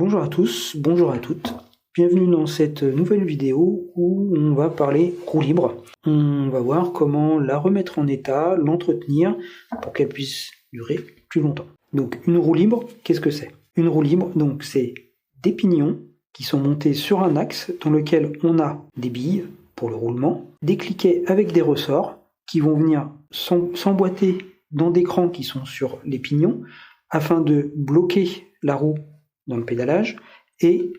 Bonjour à tous, bonjour à toutes. Bienvenue dans cette nouvelle vidéo où on va parler roue libre. On va voir comment la remettre en état, l'entretenir pour qu'elle puisse durer plus longtemps. Donc une roue libre, qu'est-ce que c'est? Une roue libre, donc c'est des pignons qui sont montés sur un axe dans lequel on a des billes pour le roulement, des cliquets avec des ressorts qui vont venir s'emboîter dans des crans qui sont sur les pignons afin de bloquer la roue dans le pédalage et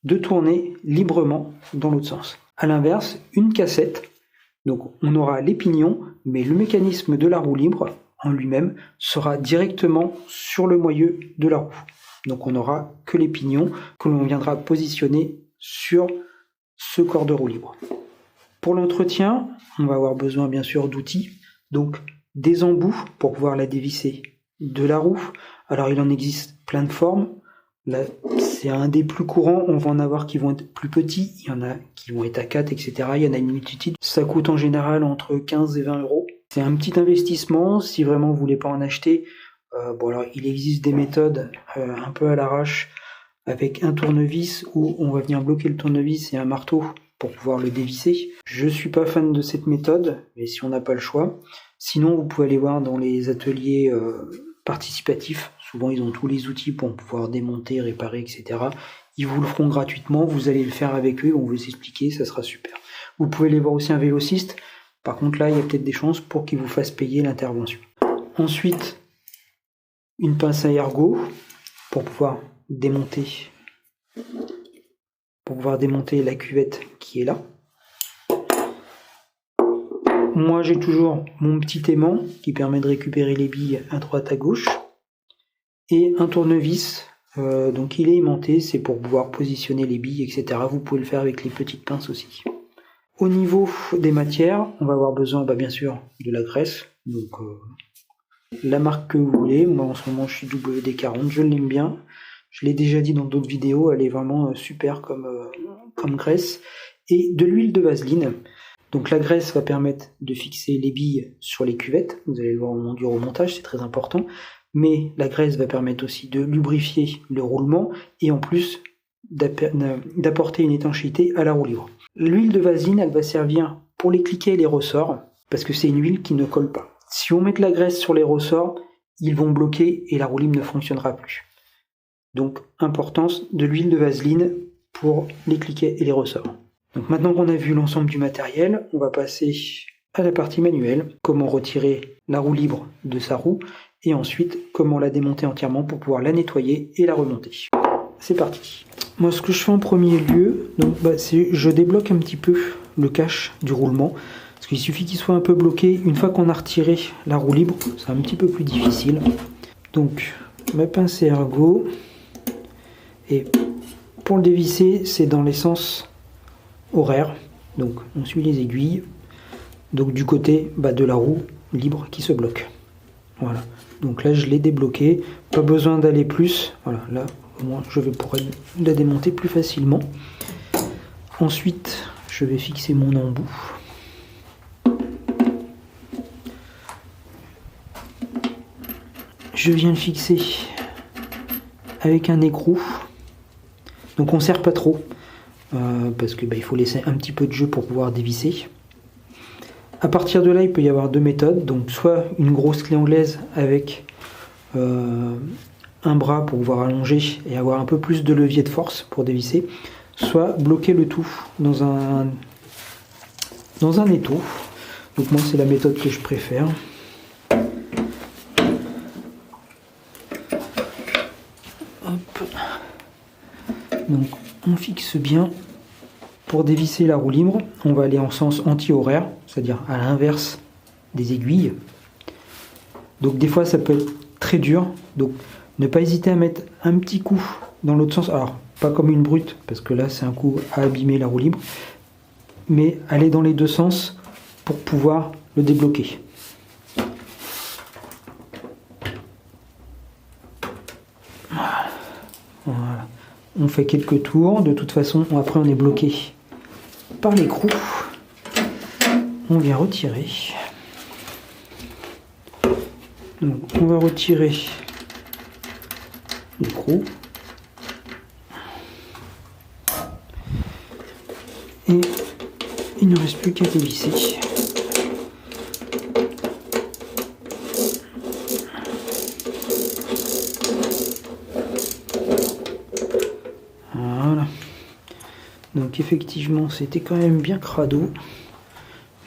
de tourner librement dans l'autre sens. A l'inverse, une cassette, donc on aura les pignons, mais le mécanisme de la roue libre en lui-même sera directement sur le moyeu de la roue. Donc on n'aura que les pignons que l'on viendra positionner sur ce corps de roue libre. Pour l'entretien, on va avoir besoin bien sûr d'outils, donc des embouts pour pouvoir la dévisser de la roue. Alors il en existe plein de formes. Là, c'est un des plus courants, on va en avoir qui vont être plus petits, il y en a qui vont être à 4, etc. Il y en a une multitude. Ça coûte en général entre 15 et 20 euros. C'est un petit investissement, si vraiment vous voulez pas en acheter. Alors, il existe des méthodes un peu à l'arrache avec un tournevis où on va venir bloquer le tournevis et un marteau pour pouvoir le dévisser. Je suis pas fan de cette méthode, mais si on n'a pas le choix. Sinon, vous pouvez aller voir dans les ateliers participatifs. Souvent, ils ont tous les outils pour pouvoir démonter, réparer, etc. Ils vous le feront gratuitement. Vous allez le faire avec eux. On va vous expliquer. Ça sera super. Vous pouvez aller voir aussi un vélociste. Par contre, là, il y a peut-être des chances pour qu'ils vous fassent payer l'intervention. Ensuite, une pince à ergot pour pouvoir démonter la cuvette qui est là. Moi, j'ai toujours mon petit aimant qui permet de récupérer les billes à droite, à gauche. Et un tournevis, donc il est aimanté, c'est pour pouvoir positionner les billes, etc. Vous pouvez le faire avec les petites pinces aussi. Au niveau des matières, on va avoir besoin bien sûr de la graisse, donc la marque que vous voulez. Moi en ce moment je suis WD-40, je l'aime bien. Je l'ai déjà dit dans d'autres vidéos, elle est vraiment super comme graisse. Et de l'huile de vaseline. Donc la graisse va permettre de fixer les billes sur les cuvettes. Vous allez le voir au montage, c'est très important. Mais la graisse va permettre aussi de lubrifier le roulement et en plus d'apporter une étanchéité à la roue libre. L'huile de vaseline, elle va servir pour les cliquets et les ressorts parce que c'est une huile qui ne colle pas. Si on met de la graisse sur les ressorts, ils vont bloquer et la roue libre ne fonctionnera plus. Donc, importance de l'huile de vaseline pour les cliquets et les ressorts. Donc maintenant qu'on a vu l'ensemble du matériel, on va passer à la partie manuelle, comment retirer la roue libre de sa roue et ensuite comment la démonter entièrement pour pouvoir la nettoyer et la remonter. C'est parti. Moi ce que je fais en premier lieu, c'est je débloque un petit peu le cache du roulement parce qu'il suffit qu'il soit un peu bloqué. Une fois qu'on a retiré la roue libre, c'est un petit peu plus difficile. Donc ma pince à ergot et pour le dévisser c'est dans les sens horaires. Donc on suit les aiguilles. Donc du côté de la roue libre qui se bloque. Voilà. Donc là je l'ai débloqué. Pas besoin d'aller plus. Voilà. Là au moins je vais pouvoir la démonter plus facilement. Ensuite je vais fixer mon embout. Je viens le fixer avec un écrou. Donc on ne serre pas trop. Parce que il faut laisser un petit peu de jeu pour pouvoir dévisser. À partir de là, il peut y avoir deux méthodes. Donc soit une grosse clé anglaise avec un bras pour pouvoir allonger et avoir un peu plus de levier de force pour dévisser, soit bloquer le tout dans un étau. Donc moi c'est la méthode que je préfère. Hop. Donc on fixe bien. Pour dévisser la roue libre, on va aller en sens anti-horaire, c'est-à-dire à l'inverse des aiguilles. Donc des fois ça peut être très dur, donc ne pas hésiter à mettre un petit coup dans l'autre sens. Alors pas comme une brute, parce que là c'est un coup à abîmer la roue libre, mais aller dans les deux sens pour pouvoir le débloquer. Voilà. On fait quelques tours, de toute façon après on est bloqué par l'écrou. On vient retirer. Donc on va retirer l'écrou. il ne reste plus qu'à dévisser. Voilà. Donc effectivement, c'était quand même bien crado.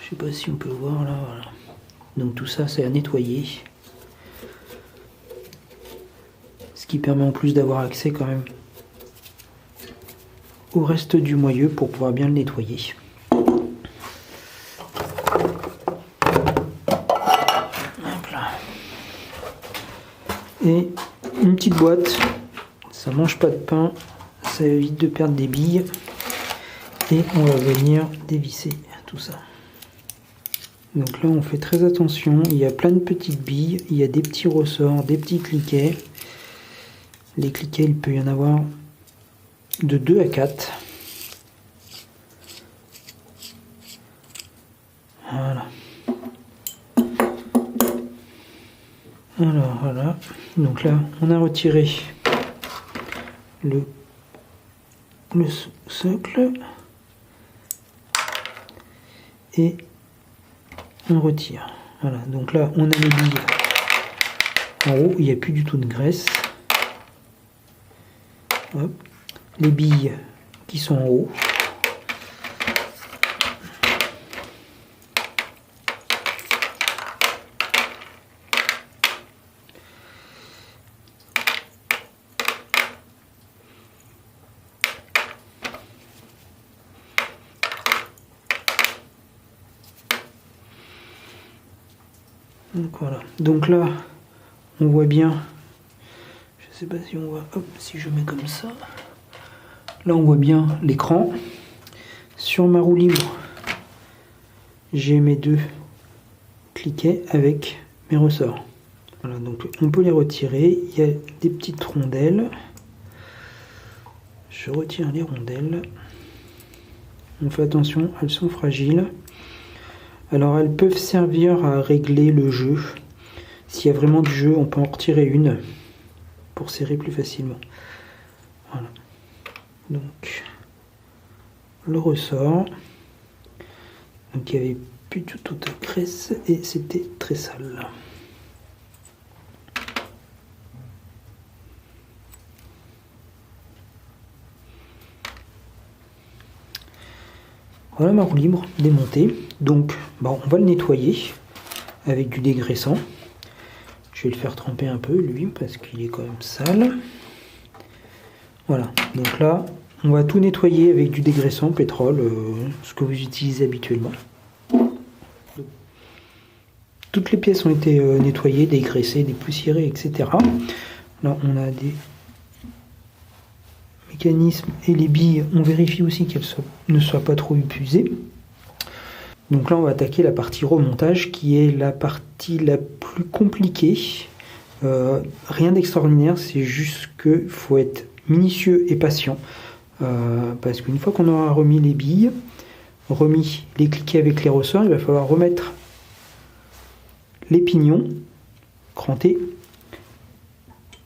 Je sais pas si on peut voir là, voilà. Donc tout ça, c'est à nettoyer. Ce qui permet en plus d'avoir accès quand même au reste du moyeu pour pouvoir bien le nettoyer. Hop là. Et une petite boîte, ça mange pas de pain, ça évite de perdre des billes. Et on va venir dévisser tout ça. Donc là on fait très attention, il y a plein de petites billes, il y a des petits ressorts, des petits cliquets. Les cliquets, il peut y en avoir de 2 à 4. Voilà. Alors voilà, donc là on a retiré le socle et on retire. Voilà, donc là on a les billes en haut, il n'y a plus du tout de graisse. Hop. Les billes qui sont en haut. Donc voilà. Donc là, on voit bien. Je sais pas si on voit. Hop, si je mets comme ça. Là, on voit bien l'écran. Sur ma roue libre, j'ai mes 2 cliquets avec mes ressorts. Voilà, donc on peut les retirer. Il y a des petites rondelles. Je retire les rondelles. On fait attention, elles sont fragiles. Alors elles peuvent servir à régler le jeu. S'il y a vraiment du jeu, on peut en retirer une pour serrer plus facilement. Voilà. Donc le ressort. Donc il n'y avait plus du tout de graisse et c'était très sale. Voilà ma roue libre démontée. Donc on va le nettoyer avec du dégraissant. Je vais le faire tremper un peu lui parce qu'il est quand même sale. Voilà, donc là on va tout nettoyer avec du dégraissant, pétrole, ce que vous utilisez habituellement. Toutes les pièces ont été nettoyées, dégraissées, dépoussiérées, etc. Là on a des mécanismes et les billes, on vérifie aussi qu'elles ne soient pas trop épuisées. Donc là on va attaquer la partie remontage qui est la partie la plus compliquée. Rien d'extraordinaire, c'est juste qu'il faut être minutieux et patient. Parce qu'une fois qu'on aura remis les billes, remis les cliquets avec les ressorts, il va falloir remettre les pignons crantés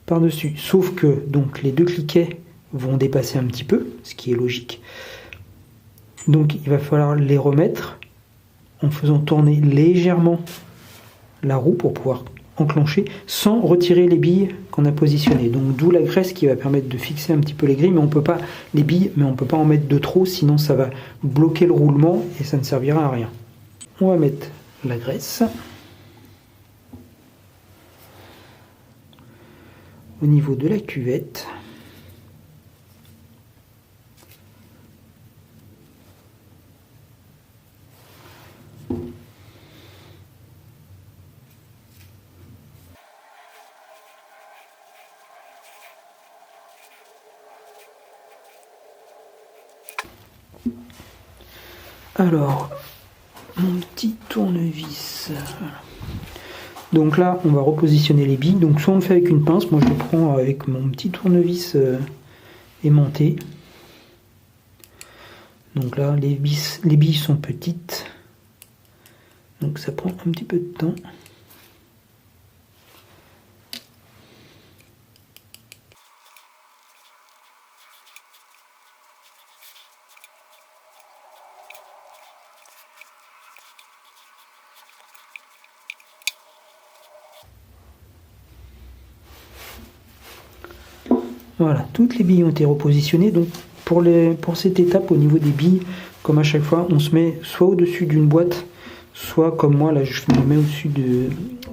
par-dessus. Sauf que donc les 2 cliquets vont dépasser un petit peu, ce qui est logique. Donc il va falloir les remettre en faisant tourner légèrement la roue pour pouvoir enclencher sans retirer les billes qu'on a positionnées. Donc d'où la graisse qui va permettre de fixer un petit peu les grilles, mais on peut pas les billes, mais on peut pas en mettre de trop, sinon ça va bloquer le roulement et ça ne servira à rien. On va mettre la graisse au niveau de la cuvette. Alors, mon petit tournevis. Donc là, on va repositionner les billes. Donc soit on le fait avec une pince, moi je le prends avec mon petit tournevis aimanté. Donc là, les billes sont petites. Donc ça prend un petit peu de temps. Voilà, toutes les billes ont été repositionnées. Donc pour cette étape, au niveau des billes, comme à chaque fois, on se met soit au-dessus d'une boîte, soit comme moi, là je me mets au-dessus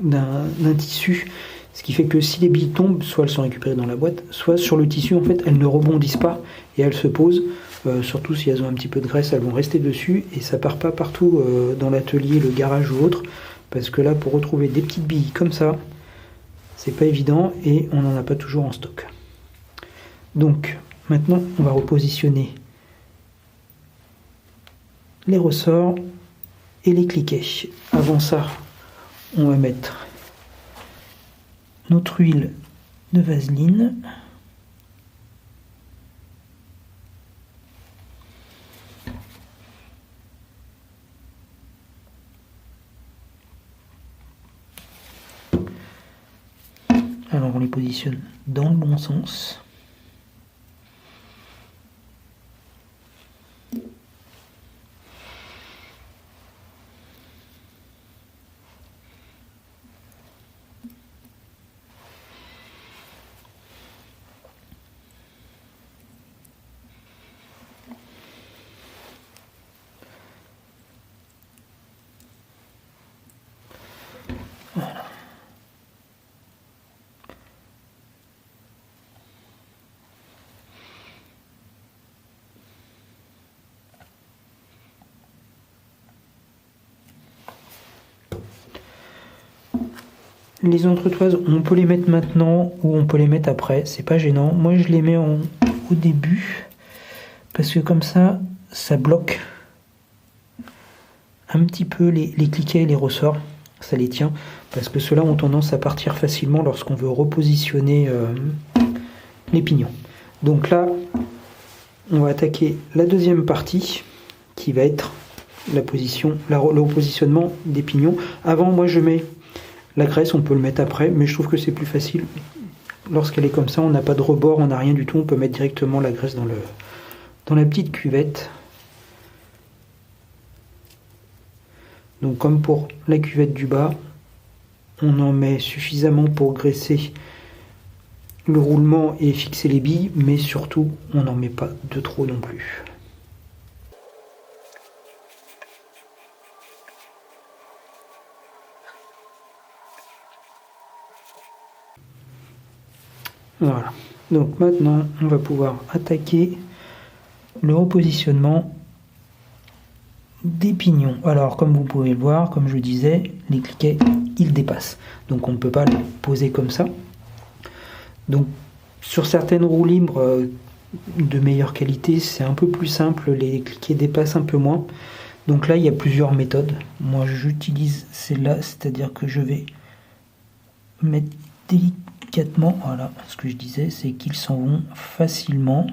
d'un tissu. Ce qui fait que si les billes tombent, soit elles sont récupérées dans la boîte, soit sur le tissu, en fait, elles ne rebondissent pas et elles se posent. Surtout si elles ont un petit peu de graisse, elles vont rester dessus et ça part pas partout dans l'atelier, le garage ou autre. Parce que là, pour retrouver des petites billes comme ça, c'est pas évident et on n'en a pas toujours en stock. Donc, maintenant, on va repositionner les ressorts et les cliquets. Avant ça, on va mettre notre huile de vaseline. Alors on les positionne dans le bon sens. Voilà. Les entretoises, on peut les mettre maintenant ou on peut les mettre après, c'est pas gênant. Moi je les mets au début parce que comme ça, ça bloque un petit peu les cliquets et les ressorts, ça les tient, parce que ceux-là ont tendance à partir facilement lorsqu'on veut repositionner les pignons. Donc là, on va attaquer la deuxième partie qui va être le repositionnement des pignons. Avant, moi je mets la graisse, on peut le mettre après, mais je trouve que c'est plus facile. Lorsqu'elle est comme ça, on n'a pas de rebord, on n'a rien du tout, on peut mettre directement la graisse dans la petite cuvette. Donc comme pour la cuvette du bas, on en met suffisamment pour graisser le roulement et fixer les billes, mais surtout, on n'en met pas de trop non plus. Voilà, donc maintenant on va pouvoir attaquer le repositionnement des pignons. Alors comme vous pouvez le voir, comme je disais, les cliquets ils dépassent, donc on ne peut pas les poser comme ça. Donc sur certaines roues libres de meilleure qualité, c'est un peu plus simple, les cliquets dépassent un peu moins. Donc là il y a plusieurs méthodes. Moi j'utilise celle-là, c'est-à-dire que je vais mettre délicatement, voilà, ce que je disais, c'est qu'ils s'en vont facilement.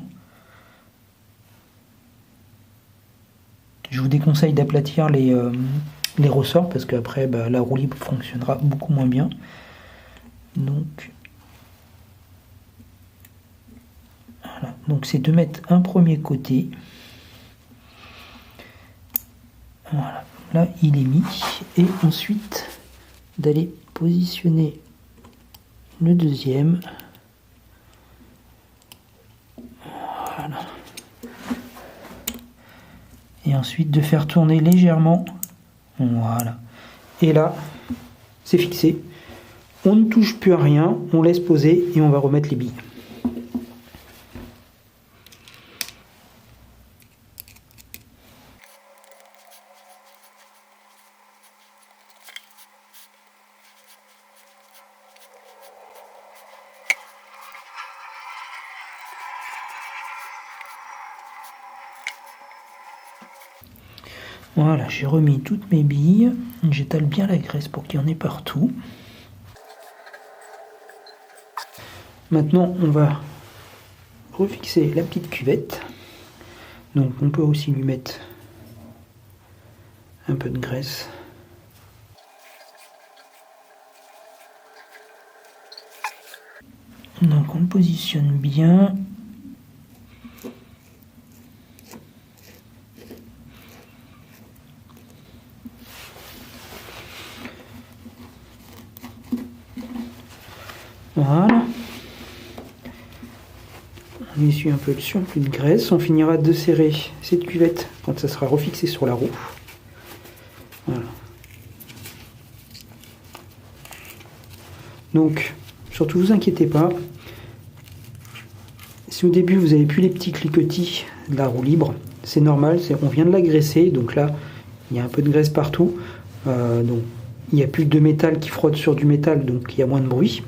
Je vous déconseille d'aplatir les ressorts parce qu'après la roue libre fonctionnera beaucoup moins bien. Donc voilà, donc c'est de mettre un premier côté. Voilà, là il est mis et ensuite d'aller positionner le deuxième. Voilà. Et ensuite de faire tourner légèrement. Voilà. Et là, c'est fixé. On ne touche plus à rien, on laisse poser et on va remettre les billes. Voilà, j'ai remis toutes mes billes. J'étale bien la graisse pour qu'il y en ait partout. Maintenant, on va refixer la petite cuvette. Donc, on peut aussi lui mettre un peu de graisse. Donc, on le positionne bien. Voilà. On essuie un peu le surplus de graisse. On finira de serrer cette cuvette quand ça sera refixé sur la roue. Voilà. Donc, surtout vous inquiétez pas. Si au début vous avez plus les petits cliquetis de la roue libre, c'est normal, on vient de la graisser, donc là il y a un peu de graisse partout. Donc il n'y a plus de métal qui frotte sur du métal, donc il y a moins de bruit.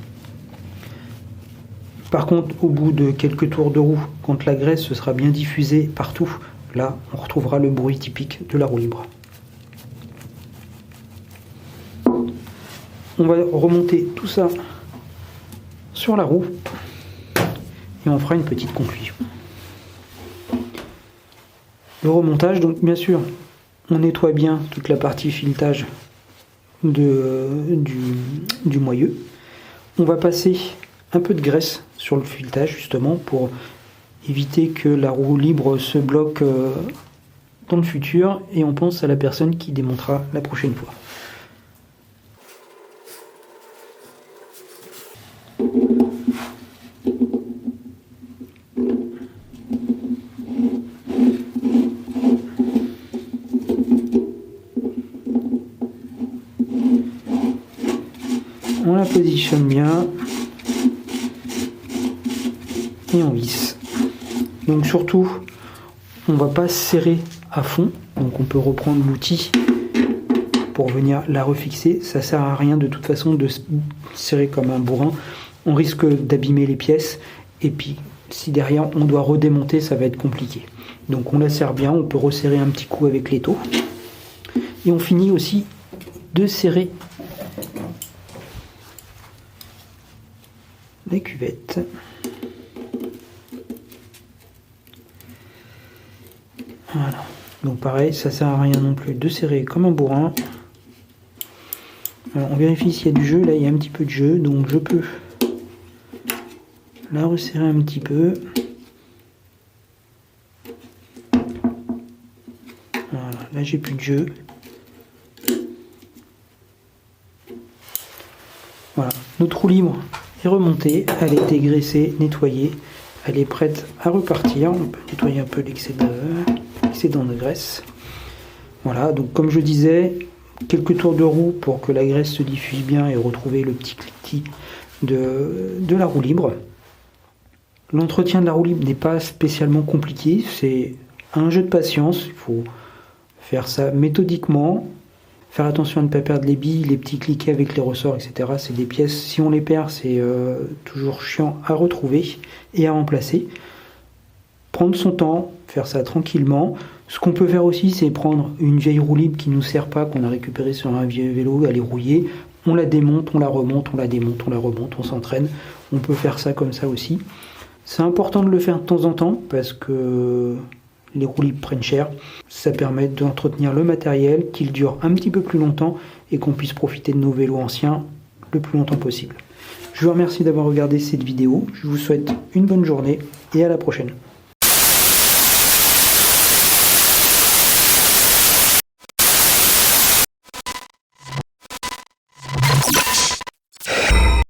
Par contre, au bout de quelques tours de roue, quand la graisse se sera bien diffusée partout, là, on retrouvera le bruit typique de la roue libre. On va remonter tout ça sur la roue et on fera une petite conclusion. Le remontage, donc bien sûr, on nettoie bien toute la partie filetage du moyeu. On va passer un peu de graisse sur le filetage justement pour éviter que la roue libre se bloque dans le futur, et on pense à la personne qui démontera la prochaine fois. On la positionne bien et on visse. Donc surtout, on va pas serrer à fond, donc on peut reprendre l'outil pour venir la refixer. Ça sert à rien de toute façon de serrer comme un bourrin, on risque d'abîmer les pièces, et puis si derrière on doit redémonter, ça va être compliqué. Donc on la serre bien, on peut resserrer un petit coup avec l'étau, et on finit aussi de serrer les cuvettes. Voilà, donc pareil, ça sert à rien non plus de serrer comme un bourrin. Alors on vérifie s'il y a du jeu, là il y a un petit peu de jeu, donc je peux la resserrer un petit peu. Voilà, là j'ai plus de jeu. Voilà, notre roue libre est remontée, elle a été graissée, nettoyée, elle est prête à repartir. On peut nettoyer un peu l'excédent de graisse. Voilà, donc comme je disais, quelques tours de roue pour que la graisse se diffuse bien et retrouver le petit cliquetis de la roue libre. L'entretien de la roue libre n'est pas spécialement compliqué, c'est un jeu de patience, il faut faire ça méthodiquement, faire attention à ne pas perdre les billes, les petits cliquets avec les ressorts, etc. C'est des pièces, si on les perd, c'est toujours chiant à retrouver et à remplacer. Prendre son temps, faire ça tranquillement. Ce qu'on peut faire aussi, c'est prendre une vieille roue libre qui ne nous sert pas, qu'on a récupérée sur un vieux vélo, elle est rouillée, on la démonte, on la remonte, on la démonte, on la remonte, on s'entraîne. On peut faire ça comme ça aussi. C'est important de le faire de temps en temps parce que les roues libres prennent cher. Ça permet d'entretenir le matériel, qu'il dure un petit peu plus longtemps et qu'on puisse profiter de nos vélos anciens le plus longtemps possible. Je vous remercie d'avoir regardé cette vidéo. Je vous souhaite une bonne journée et à la prochaine.